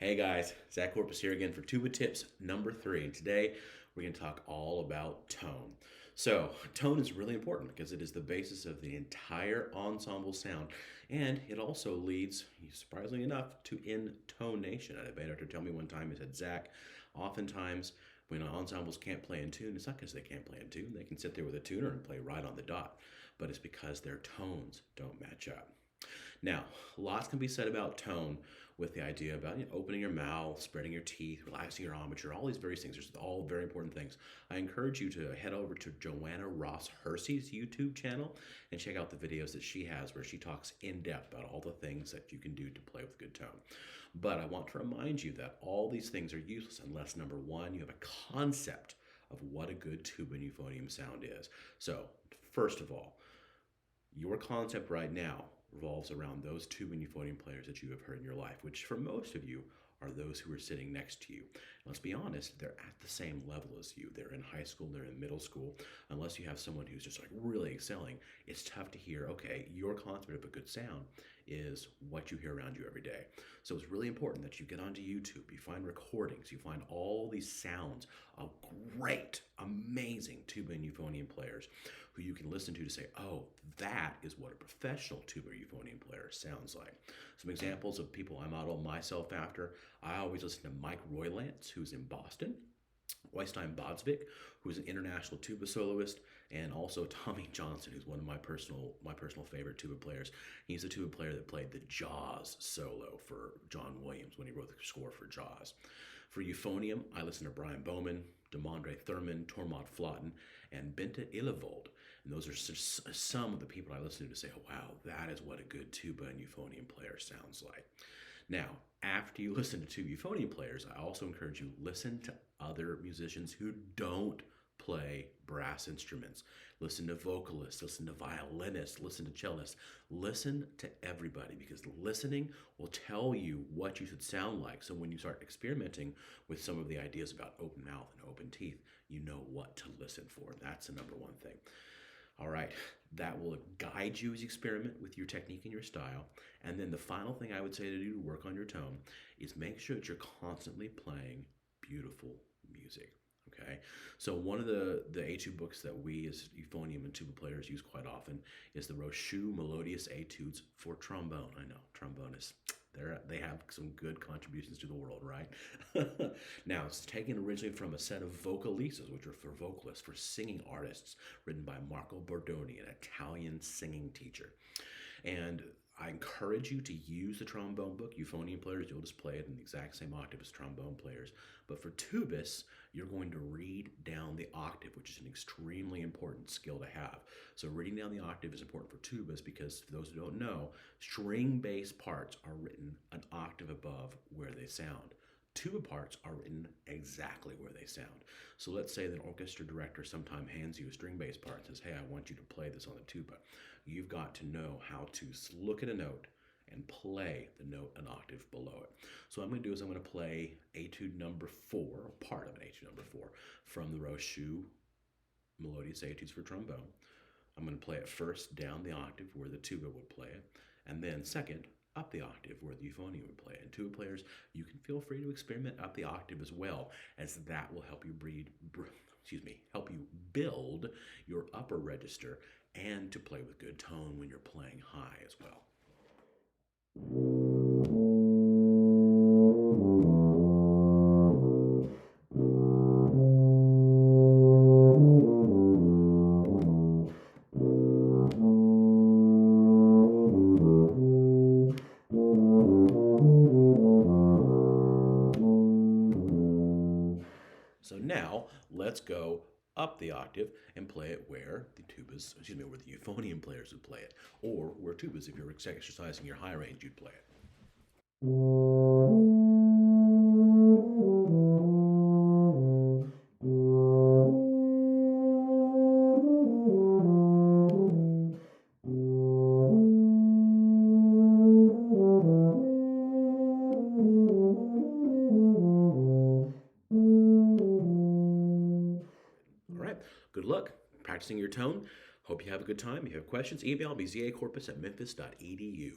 Hey guys, Zach Corpus here again for Tuba Tips number 3. And today we're going to talk all about tone. So, tone is really important because it is the basis of the entire ensemble sound, and it also leads, surprisingly enough, to intonation. I had a band director tell me one time, he said, Zach, oftentimes when ensembles can't play in tune, it's not because they can't play in tune. They can sit there with a tuner and play right on the dot, but it's because their tones don't match up. Now, lots can be said about tone with the idea about opening your mouth, spreading your teeth, relaxing your embouchure, all these various things. There's all very important things. I encourage you to head over to Joanna Ross Hersey's YouTube channel and check out the videos that she has where she talks in depth about all the things that you can do to play with good tone. But I want to remind you that all these things are useless unless, number one, you have a concept of what a good tuba and euphonium sound is. So, first of all, your concept right now revolves around those tuba and euphonium players that you have heard in your life, which for most of you are those who are sitting next to you. Let's be honest, they're at the same level as you. They're in high school, they're in middle school. Unless you have someone who's just like really excelling, it's tough to hear, okay, your concept of a good sound is what you hear around you every day. So it's really important that you get onto YouTube, you find recordings, you find all these sounds of great, amazing tuba and euphonium players who you can listen to say, oh, that is what a professional tuba or euphonium player sounds like. Some examples of people I model myself after, I always listen to Mike Roylance, who's in Boston, Oystein Bodsvik, who's an international tuba soloist, and also Tommy Johnson, who's one of my personal favorite tuba players. He's a tuba player that played the Jaws solo for John Williams when he wrote the score for Jaws. For euphonium, I listen to Brian Bowman, Demondre Thurman, Tormod Flotten, and Bente Illevold. And those are some of the people I listen to say, oh, wow, that is what a good tuba and euphonium player sounds like. Now, after you listen to two euphonium players, I also encourage you to listen to other musicians who don't play brass instruments. Listen to vocalists, listen to violinists, listen to cellists. Listen to everybody because listening will tell you what you should sound like. So when you start experimenting with some of the ideas about open mouth and open teeth, you know what to listen for. That's the number one thing. All right, that will guide you as you experiment with your technique and your style. And then the final thing I would say to do to work on your tone is make sure that you're constantly playing beautiful music. Okay, so one of the etude books that we as euphonium and tuba players use quite often is the Rochu Melodious Etudes for Trombone. I know, trombonists, they have some good contributions to the world, right? Now, it's taken originally from a set of vocalises, which are for vocalists, for singing artists, written by Marco Bordoni, an Italian singing teacher. And I encourage you to use the trombone book. Euphonium players, you'll just play it in the exact same octave as trombone players. But for tubists, you're going to read down the octave, which is an extremely important skill to have. So reading down the octave is important for tubas because, for those who don't know, string-based parts are written an octave above where they sound. Tuba parts are written exactly where they sound. So let's say that an orchestra director sometime hands you a string-based part and says, hey, I want you to play this on the tuba. You've got to know how to look at a note and play the note an octave below it. So what I'm going to do is I'm going to play etude number 4, part of an etude number 4, from the Rochu Melodious Etudes for Trombone. I'm going to play it first down the octave where the tuba would play it, and then second, up the octave where the euphonium would play. And tuba players, you can feel free to experiment up the octave as well, as that will help you help you build your upper register and to play with good tone when you're playing high as well. So now let's go up the octave and play it where the where the euphonium players would play it, or where tubas, if you're exercising your high range, you'd play it. All right, good luck practicing your tone. Hope you have a good time. If you have questions, email me zacorpus@memphis.edu.